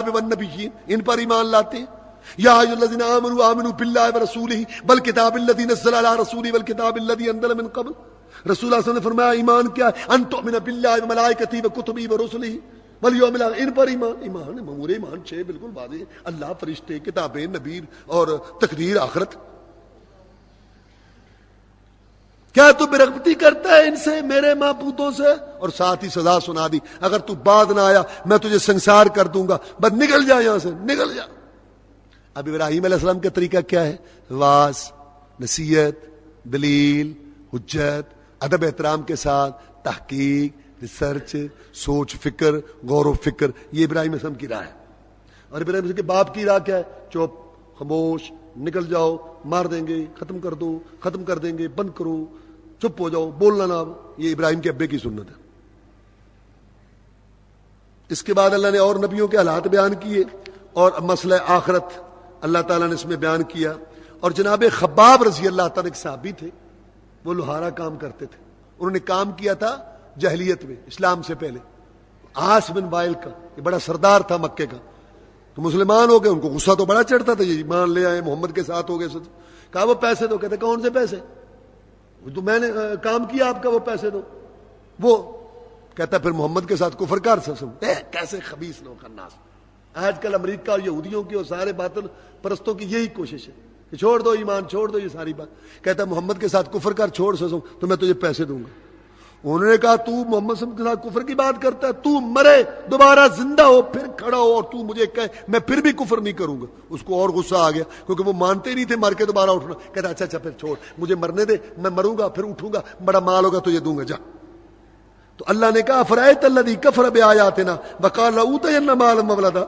والنبیین، ان پر ایمان لاتے ہیں. یا ایھا الذین آمنوا آمنوا باللہ ورسولہ والکتاب الذی نزل علی رسولہ والکتاب الذی انزل من قبل. رسول اللہ صلی اللہ علیہ وسلم نے فرمایا ایمان کیا ہے؟ ان تؤمن باللہ وملائکتہ وکتبہ ورسلہ والیوم الآخر. ان پر ایمان امور ایمان 6 بالکل واضح ہے. اللہ، فرشتے، کتابیں، نبی اور تقدیر، آخرت. کیا تو برغبتی کرتا ہے ان سے، میرے معبودوں سے؟ اور ساتھ ہی سزا سنا دی، اگر تو بعد نہ آیا میں تجھے سنسار کر دوں گا، بس نکل جا یہاں سے، نکل جا. اب ابراہیم علیہ السلام کا طریقہ کیا ہے؟ واعظ، نصیحت، دلیل، حجت، ادب احترام کے ساتھ تحقیق، ریسرچ، سوچ فکر، غور و فکر. یہ ابراہیم علیہ السلام کی راہ ہے. اور ابراہیم علیہ السلام کے باپ کی راہ کیا ہے؟ چپ، خاموش، نکل جاؤ، مار دیں گے، ختم کر دو، ختم کر دیں گے، بند کرو، چپ ہو جاؤ، بولنا نہ. یہ ابراہیم کے ابے کی سنت ہے. اس کے بعد اللہ نے اور نبیوں کے حالات بیان کیے اور مسئلہ آخرت اللہ تعالیٰ نے اس میں بیان کیا. اور جناب خباب رضی اللہ تعالیٰ ایک صحابی تھے، وہ لوہارا کام کرتے تھے. انہوں نے کام کیا تھا جاہلیت میں، اسلام سے پہلے. عاص بن وائل کا، یہ بڑا سردار تھا مکے کا. تو مسلمان ہو گئے، ان کو غصہ تو بڑا چڑھتا تھا، یہ ایمان لے آئے، محمد کے ساتھ ہو گئے. کہا وہ پیسے دو. کہتے کون سے پیسے؟ تو میں نے کام کیا آپ کا، وہ پیسے دو. وہ کہتا پھر محمد کے ساتھ کفر کار کیسے خبیث لوگ الناس. آج کل امریکہ اور یہودیوں کی اور سارے باطل پرستوں کی یہی کوشش ہے کہ چھوڑ دو ایمان، چھوڑ دو یہ ساری بات. کہتا محمد کے ساتھ کفر کر، چھوڑ سکوں تو میں تجھے پیسے دوں گا. انہوں نے کہا تو محمد صلی اللہ علیہ وسلم کے ساتھ کفر کی بات کرتا ہے، تو مرے دوبارہ زندہ ہو پھر کھڑا ہو اور تو مجھے کہے میں پھر بھی کفر نہیں کروں گا. اس کو اور غصہ آ گیا کیونکہ وہ مانتے نہیں تھے مر کے دوبارہ اٹھنا. کہتا اچھا پھر چھوڑ، مجھے مرنے دے، میں مروں گا پھر اٹھوں گا، بڑا مال ہوگا تجھے دوں گا، جا. تو اللہ نے کہا فرأیت الذی کفر بآیاتنا وقال لأوتین مالا وولدا.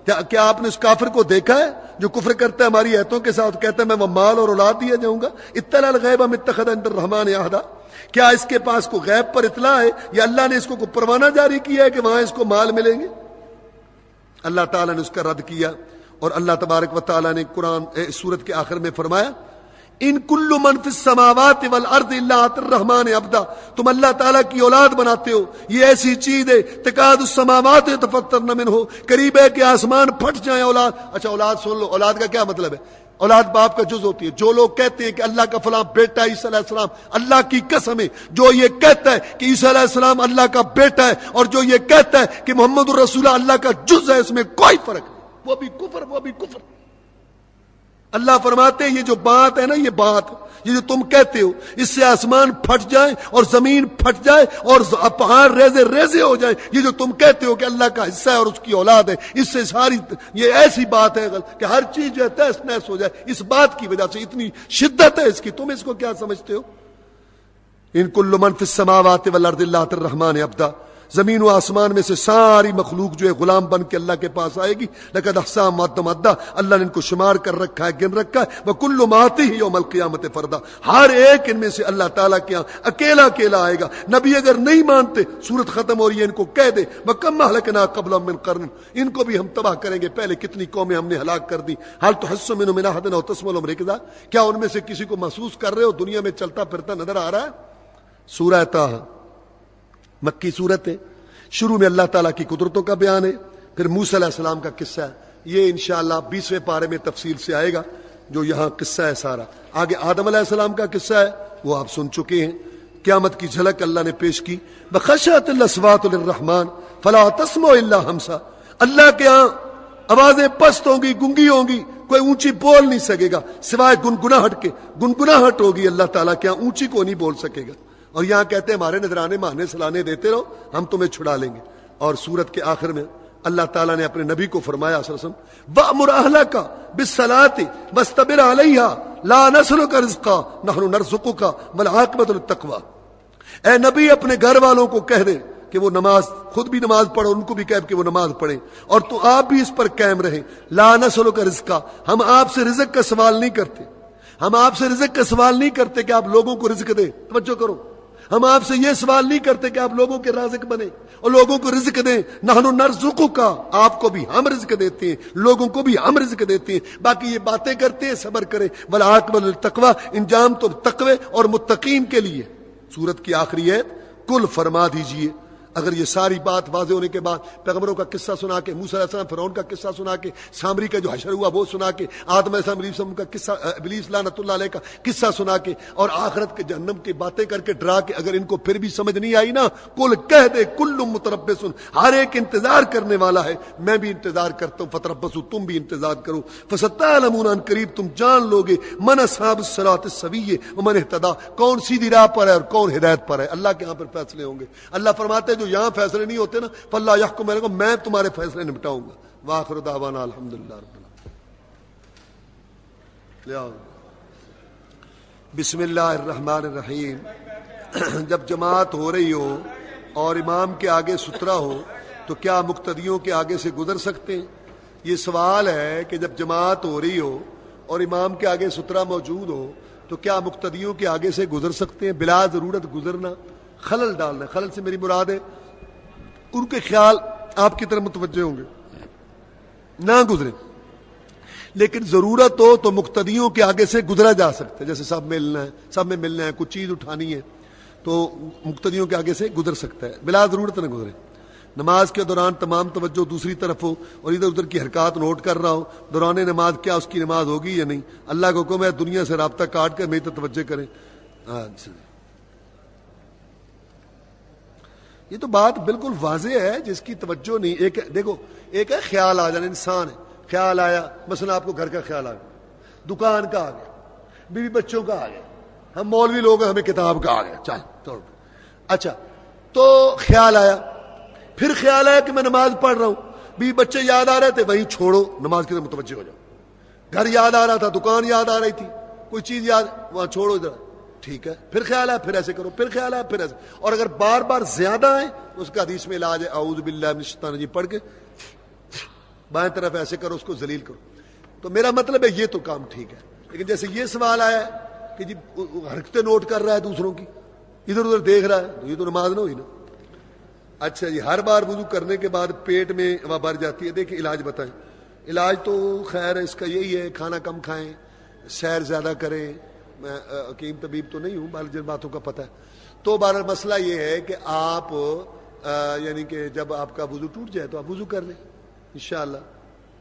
کیا آپ نے اس کافر کو دیکھا ہے جو کفر کرتا ہے ہماری آیتوں کے ساتھ، کہتا ہے میں وہ مال اور اولاد دیا جاؤں گا؟ اطلع الغیب ام اتخذ عند الرحمن عہدا. کیا اس کے پاس کو غیب پر اطلاع ہے یا اللہ نے اس کو پروانہ جاری کیا ہے کہ وہاں اس کو مال ملیں گے؟ اللہ تعالیٰ نے اس کا رد کیا. اور اللہ تبارک و تعالیٰ نے قرآن سورت کے آخر میں فرمایا ان کل من فی السماوات والارض الا آتی الرحمن عبدا. تم اللہ تعالیٰ کی اولاد بناتے ہو، یہ ایسی چیز ہے تکاد السماوات یتفطرن منہ، قریب ہے کہ آسمان پھٹ جائیں. اولاد، اچھا اولاد سن لو، اولاد کا کیا مطلب ہے؟ اولاد باپ کا جز ہوتی ہے. جو لوگ کہتے ہیں کہ اللہ کا فلاں بیٹا عیسیٰ علیہ السلام، اللہ کی قسم ہے جو یہ کہتا ہے کہ عیسیٰ علیہ السلام اللہ کا بیٹا ہے اور جو یہ کہتا ہے کہ محمد الرسول اللہ کا جز ہے، اس میں کوئی فرق نہیں، وہ بھی کفر، وہ بھی کفر. اللہ فرماتے ہیں یہ جو بات ہے نا، یہ بات، یہ جو تم کہتے ہو، اس سے آسمان پھٹ جائے اور زمین پھٹ جائے اور پہاڑ ریزے ریزے ہو جائے، یہ جو تم کہتے ہو کہ اللہ کا حصہ ہے اور اس کی اولاد ہے، اس سے ساری یہ ایسی بات ہے کہ ہر چیز جو ہے تہس نہس ہو جائے. اس بات کی وجہ سے اتنی شدت ہے اس کی. تم اس کو کیا سمجھتے ہو؟ ان کل من فی السماوات والارض الا آتی الرحمن عبدا. زمین و آسمان میں سے ساری مخلوق جو ہے غلام بن کے اللہ کے پاس آئے گی. لقد احصاهم عدا، اللہ نے ان کو شمار کر رکھا ہے، گن رکھا ہے. وکل ما آتیہ یوم القیامت فردا، ہر ایک ان میں سے اللہ تعالیٰ کے یہاں اکیلا اکیلا آئے گا. نبی اگر نہیں مانتے سورت ختم ہو رہی ہے، ان کو کہہ دے وکم اہلکنا قبلہم من قرن، ان کو بھی ہم تباہ کریں گے، پہلے کتنی قومیں ہم نے ہلاک کر دی. حل تحس منهم من احد او تسمع لهم رکزا، کیا ان میں سے کسی کو محسوس کر رہے ہو دنیا میں چلتا پھرتا نظر آ رہا ہے؟ سورہ طٰہٰ مکی صورت ہے. شروع میں اللہ تعالیٰ کی قدرتوں کا بیان ہے، پھر موسیٰ علیہ السلام کا قصہ ہے. یہ انشاءاللہ 20ویں پارے میں تفصیل سے آئے گا جو یہاں قصہ ہے سارا. آگے آدم علیہ السلام کا قصہ ہے، وہ آپ سن چکے ہیں. قیامت کی جھلک اللہ نے پیش کی. وخشعت الاصوات للرحمن فلا تسمع الا ہمسا، اللہ کے ہاں آوازیں پست ہوں گی، گنگی ہوں گی، کوئی اونچی بول نہیں سکے گا سوائے گنگناہٹ کے. گنگناہٹ ہوگی اللہ تعالیٰ کے ہاں، اونچی کو نہیں بول سکے گا. اور یہاں کہتے ہیں ہمارے نذرانے ماہنے سلانے دیتے رہو، ہم تمہیں چھڑا لیں گے. اور سورت کے آخر میں اللہ تعالیٰ نے اپنے نبی کو فرمایا صلی اللہ علیہ وسلم وَأْمُرْ أَهْلَكَ بِالصَّلَاةِ وَاسْتَبِرْ عَلَيْهَا لَا نَسْأَلُكَ رِزْقًا نَحْنُ نَرْزُقُكَ وَالْعَاقِبَةُ لِلتَّقْوَىٰ. اے نبی اپنے گھر والوں کو کہہ دے کہ وہ نماز، خود بھی نماز پڑھو، ان کو بھی کہہ کہ وہ نماز پڑھیں، اور تو آپ بھی اس پر قائم رہیں. لَا نَسْأَلُكَ رِزْقًا، ہم آپ سے رزق کا سوال نہیں کرتے، ہم آپ سے رزق کا سوال نہیں کرتے کہ آپ لوگوں کو رزق دیں. توجہ کرو، ہم آپ سے یہ سوال نہیں کرتے کہ آپ لوگوں کے رازق بنے اور لوگوں کو رزق دیں. نحن نرزقک، آپ کو بھی ہم رزق دیتے ہیں، لوگوں کو بھی ہم رزق دیتے ہیں. باقی یہ باتیں کرتے ہیں، صبر کریں. والعاقبۃ للتقویٰ، انجام تو تقوی اور متقین کے لیے. سورت کی آخری ہے کل فرما دیجئے اگر یہ ساری بات واضح ہونے کے بعد پیغمبروں کا قصہ سنا کے، موسیٰ علیہ السلام فرعون کا قصہ سنا کے، سامری کا جو حشر ہوا وہ سنا کے، آدم علیہ السلام کا قصہ، ابلیس لعنت اللہ علیہ کا قصہ سنا کے، اور آخرت کے جہنم کی باتیں کر کے ڈرا کے، اگر ان کو پھر بھی سمجھ نہیں آئی نا، کل کہہ دے کل متربص، ہر ایک انتظار کرنے والا ہے، میں بھی انتظار کرتا ہوں، فتربصوا تم بھی انتظار کرو، فستعلمون ان قریب تم جان لوگے من اصحاب الصراط السوی ومن اہتدی، کون سیدھی راہ پر ہے اور کون ہدایت پر ہے۔ اللہ کے ہاں پر فیصلے ہوں گے۔ اللہ فرماتے ہیں جو یہاں فیصلے نہیں ہوتے نا، فاللہ یحکم بینکم، میں تمہارے فیصلے نمٹاؤں گا۔ وآخر دعوانا الحمدللہ رب العالمین۔ بسم اللہ الرحمن الرحیم۔ جب جماعت ہو رہی ہو اور امام کے آگے سترا ہو تو کیا مقتدیوں کے آگے سے گزر سکتے ہیں؟ یہ سوال ہے کہ جب جماعت ہو رہی ہو اور امام کے آگے سترا موجود ہو تو کیا مقتدیوں کے آگے سے گزر سکتے ہیں؟ بلا ضرورت گزرنا خلل ڈالنا، خلل سے میری مراد ہے ان کے خیال آپ کی طرف متوجہ ہوں گے، نہ گزریں، لیکن ضرورت ہو تو مقتدیوں کے آگے سے گزرا جا سکتا ہے، جیسے سب میں ملنا ہے، کچھ چیز اٹھانی ہے تو مقتدیوں کے آگے سے گزر سکتا ہے، بلا ضرورت نہ گزرے۔ نماز کے دوران تمام توجہ دوسری طرف ہو اور ادھر ادھر کی حرکات نوٹ کر رہا ہو، دوران نماز کیا اس کی نماز ہوگی یا نہیں؟ اللہ کا حکم ہے دنیا سے رابطہ کاٹ کر میری طرف توجہ کریں۔ یہ تو بات بالکل واضح ہے، جس کی توجہ نہیں، ایک دیکھو، ایک ہے خیال آ جانا، انسان ہے، خیال آیا، مثلا آپ کو گھر کا خیال آ گیا، دکان کا آ گیا، بیوی بچوں کا آ گیا، ہم مولوی لوگ ہیں ہمیں کتاب کا آ گیا، چل اچھا، تو خیال آیا، پھر خیال آیا کہ میں نماز پڑھ رہا ہوں، بیوی بچے یاد آ رہے تھے، وہیں چھوڑو، نماز کی طرف متوجہ ہو جاؤ، گھر یاد آ رہا تھا، دکان یاد آ رہی تھی، کوئی چیز یاد، وہاں چھوڑو ادھر، ٹھیک ہے، پھر خیال آیا پھر ایسے کرو، پھر خیال آیا پھر ایسے، اور اگر بار بار زیادہ آئے اس کا حدیث میں علاج ہے اعوذ باللہ من الشیطان الرجیم پڑھ کے بائیں طرف ایسے کرو، اس کو ذلیل کرو۔ تو میرا مطلب ہے یہ تو کام ٹھیک ہے، لیکن جیسے یہ سوال آیا کہ جی حرکتیں نوٹ کر رہا ہے دوسروں کی، ادھر ادھر دیکھ رہا ہے، تو یہ تو نماز نہ ہوئی نا۔ اچھا جی، ہر بار وضو کرنے کے بعد پیٹ میں ہوا بھر جاتی ہے، دیکھیں علاج بتائیں۔ علاج تو خیر اس کا یہی ہے، کھانا کم کھائیں، سیر زیادہ کریں، میں حکیم طبیب تو نہیں ہوں، بال جن باتوں کا پتہ ہے۔ تو بہرحال مسئلہ یہ ہے کہ آپ یعنی کہ جب آپ کا وضو ٹوٹ جائے تو آپ وضو کر لیں انشاءاللہ،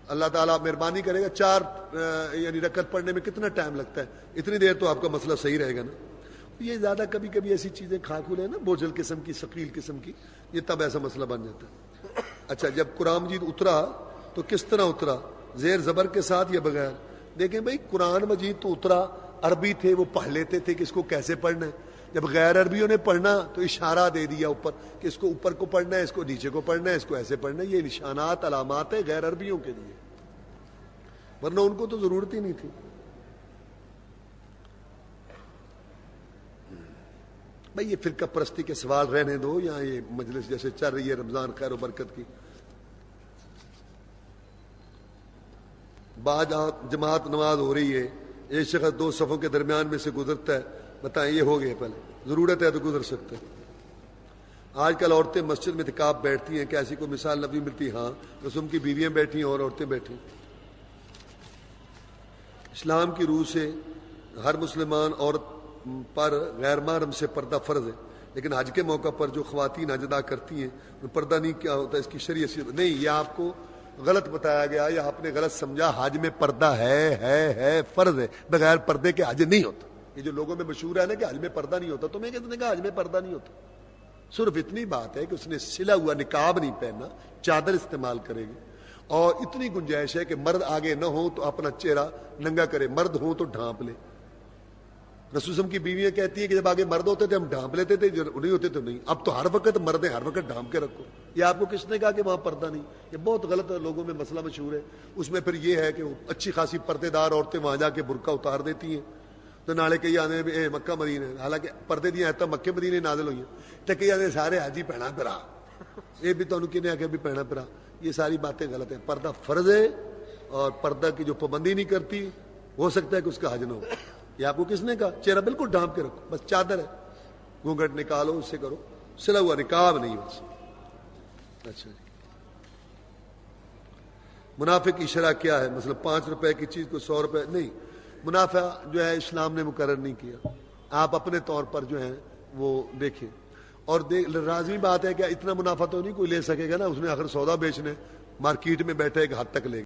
اللہ تعالیٰ مربانی کرے گا۔ 4 یعنی رکعت پڑھنے میں کتنا ٹائم لگتا ہے؟ اتنی دیر تو آپ کا مسئلہ صحیح رہے گا نا۔ یہ زیادہ کبھی کبھی ایسی چیزیں کھا کھولے نا، بوجھل قسم کی، ثقیل قسم کی، یہ تب ایسا مسئلہ بن جاتا ہے۔ اچھا، جب قرآن مجید اترا تو کس طرح اترا؟ زیر زبر کے ساتھ یا بغیر؟ دیکھیں بھائی، قرآن مجید تو اترا، عربی تھے وہ پڑھ لیتے تھے کہ اس کو کیسے پڑھنا ہے۔ جب غیر عربیوں نے پڑھنا تو اشارہ دے دیا اوپر کہ اس کو اوپر کو پڑھنا ہے، اس کو نیچے کو پڑھنا ہے، اس کو ایسے پڑھنا ہے۔ یہ نشانات علامات ہے غیر عربیوں کے لیے، ورنہ ان کو تو ضرورت ہی نہیں تھی۔ بھائی یہ فرقہ پرستی کے سوال رہنے دو، یا یہ مجلس جیسے چل رہی ہے رمضان خیر و برکت کی۔ بعد جماعت نماز ہو رہی ہے، ایک شخص 2 صفوں کے درمیان میں سے گزرتا ہے، بتائیں یہ ہو گیا؟ پہلے ضرورت ہے تو گزر سکتے ہیں۔ آج کل عورتیں مسجد میں اعتکاف بیٹھتی ہیں، کیا ایسی کوئی مثال نبی ملتی؟ ہاں، رسول کی بیویاں بیٹھی ہیں اور عورتیں بیٹھی۔ اسلام کی روح سے ہر مسلمان عورت پر غیر محرم سے پردہ فرض ہے، لیکن حج کے موقع پر جو خواتین حج ادا کرتی ہیں پردہ نہیں کیا ہوتا، اس کی شریعت نہیں، یہ آپ کو غلط بتایا گیا یا آپ نے غلط سمجھا۔ حج میں پردہ ہے، فرض ہے، بغیر پردے کے حج نہیں ہوتا۔ یہ جو لوگوں میں مشہور ہے نا کہ حج میں پردہ نہیں ہوتا، تمہیں کس نے کہا حج میں پردہ نہیں ہوتا؟ صرف اتنی بات ہے کہ اس نے سلا ہوا نقاب نہیں پہننا، چادر استعمال کرے گی، اور اتنی گنجائش ہے کہ مرد آگے نہ ہو تو اپنا چہرہ ننگا کرے، مرد ہو تو ڈھانپ لے۔ رسول اللہ کی بیویاں کہتی ہیں کہ جب آگے مرد ہوتے تھے ہم ڈھانپ لیتے تھے، جب نہیں ہوتے تو نہیں۔ اب تو ہر وقت مرد ہیں، ہر وقت ڈھانپ کے رکھو۔ یہ آپ کو کس نے کہا کہ وہاں پردہ نہیں؟ یہ بہت غلط لوگوں میں مسئلہ مشہور ہے۔ اس میں پھر یہ ہے کہ اچھی خاصی پردے دار عورتیں وہاں جا کے برقع اتار دیتی ہیں، تو نالے کئی آنے میں مکہ مدینہ، حالانکہ پردے دیا ہے مکے مدینے نازل ہوئی ہیں، تو کئی آنے سارے حاجی پہنا پھرا، یہ بھی تو ان کی نے آگے بھی پہنا پھرا۔ یہ ساری باتیں غلط ہیں۔ پردہ فرض ہے، اور پردہ کی جو پابندی نہیں کرتی ہو سکتا ہے کہ اس کا حج نہ ہو۔ یہ آپ کو کس نے کہا؟ چہرہ بالکل ڈھانپ کے رکھو، بس چادر ہے، گھونگھٹ نکالو، اس سے کرو، سلا ہوا نقاب نہیں بس۔ اچھا جی، منافع کی شرح کیا ہے؟ مثلا 5 روپے کی چیز کو 100 روپے نہیں، منافع جو ہے اسلام نے مقرر نہیں کیا، آپ اپنے طور پر جو ہے وہ دیکھیں۔ اور لازمی بات ہے کہ اتنا منافع تو نہیں کوئی لے سکے گا نا، اس نے آخر سودا بیچنے، مارکیٹ میں بیٹھے ایک حد تک لے گا.